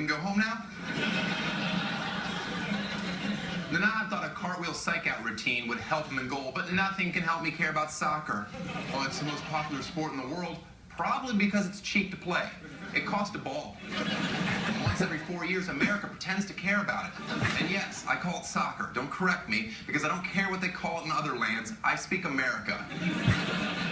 can go home now? Nana thought a cartwheel psych-out routine would help him in goal, but nothing can help me care about soccer. Well, it's the most popular sport in the world, probably because it's cheap to play. It costs a ball. And once every 4 years, America pretends to care about it. And yes, I call it soccer. Don't correct me, because I don't care what they call it in other lands. I speak America.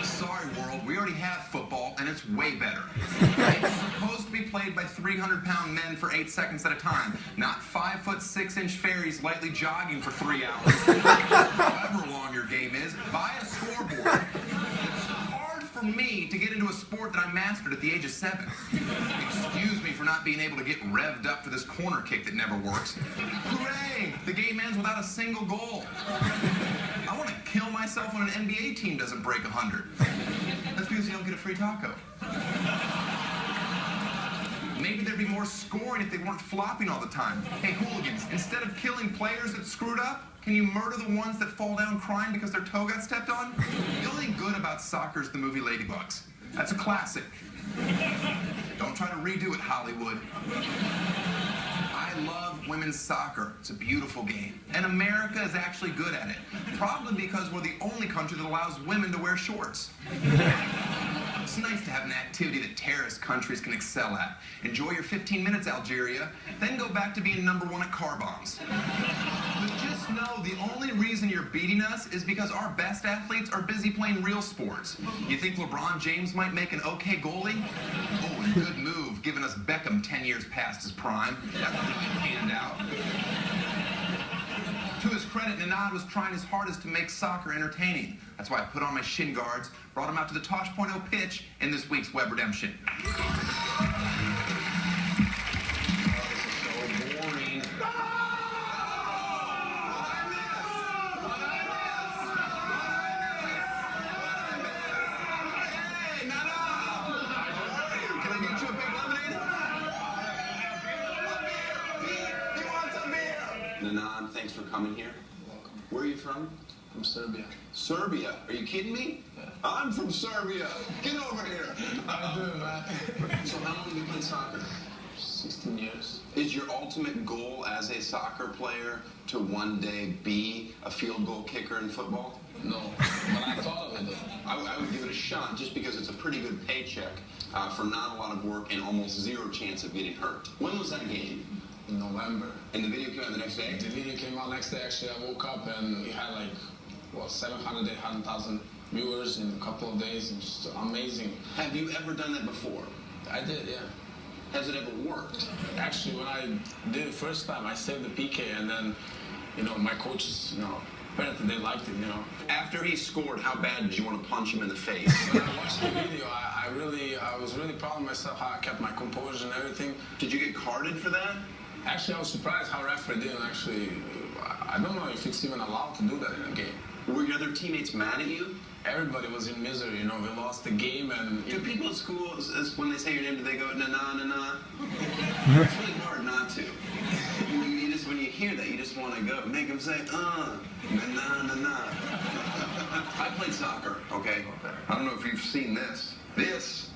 Sorry, world, we already have football, and it's way better. It's supposed to be played by 300-pound men for 8 seconds at a time, not 5'6" fairies lightly jogging for 3 hours. However long your game is, buy a scoreboard. For me to get into a sport that I mastered at the age of 7. Excuse me for not being able to get revved up for this corner kick that never works. Hooray! The game ends without a single goal. I want to kill myself when an NBA team doesn't break 100. That's because you don't get a free taco. Maybe there'd be more scoring if they weren't flopping all the time. Hey, hooligans, instead of killing players that screwed up, can you murder the ones that fall down crying because their toe got stepped on? The only thing good about soccer is the movie Ladybugs. That's a classic. Don't try to redo it, Hollywood. I love women's soccer. It's a beautiful game. And America is actually good at it. Probably because we're the only country that allows women to wear shorts. It's nice to have an activity that terrorist countries can excel at. Enjoy your 15 minutes, Algeria, then go back to being #1 at car bombs. But just know the only reason you're beating us is because our best athletes are busy playing real sports. You think LeBron James might make an okay goalie? Oh, and good move, giving us Beckham 10 years past his prime. That would really panned out. To his credit, Nanad was trying his hardest to make soccer entertaining. That's why I put on my shin guards, brought him out to the Tosh .0 pitch in this week's Web Redemption. So boring. Hey, Nanad! Can I get you a big lemonade? Pete, you want some beer? Nanad, thanks for coming here. Welcome. Where are you from? From Serbia. Serbia? Are you kidding me? Yeah. I'm from Serbia. Get over here. I do, man. So how long have you played soccer? 16 years. Is your ultimate goal as a soccer player to one day be a field goal kicker in football? No, but I thought of it though. I would give it a shot just because it's a pretty good paycheck for not a lot of work and almost zero chance of getting hurt. When was that game? In November. And the video came out the next day? The video came out next day. Actually, I woke up and we had like, 700, 800,000 viewers in a couple of days. It's just amazing. Have you ever done that before? I did, yeah. Has it ever worked? Actually, when I did it first time, I saved the PK and then, my coaches, apparently they liked it, After he scored, how bad did you want to punch him in the face? When I watched the video, I was really proud of myself, how I kept my composure and everything. Did you get carded for that? Actually, I was surprised how referee didn't actually. I don't know if it's even allowed to do that in a game. Were your other teammates mad at you? Everybody was in misery, we lost the game and... Do people at school, when they say your name, do they go, na-na, na-na? It's really hard not to. When you hear that, you just want to go. Make them say, na-na, na-na. I played soccer, okay? I don't know if you've seen this. This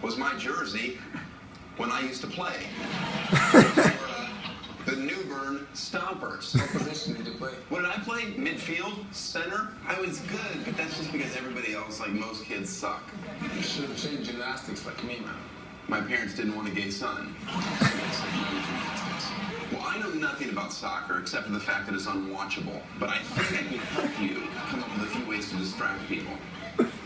was my jersey when I used to play. The Newbern Stompers. What position did you play? What did I play? Midfield? Center? I was good, but that's just because everybody else, like most kids, suck. You should have changed gymnastics like me, man. My parents didn't want a gay son. Well, I know nothing about soccer except for the fact that it's unwatchable, but I think I can help you come up with a few ways to distract people.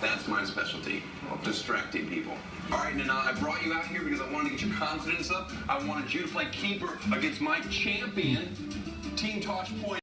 That's my specialty, distracting people. All right, Nana, I brought you out here because I wanted to get your confidence up. I wanted you to play keeper against my champion, Team Tosh Point.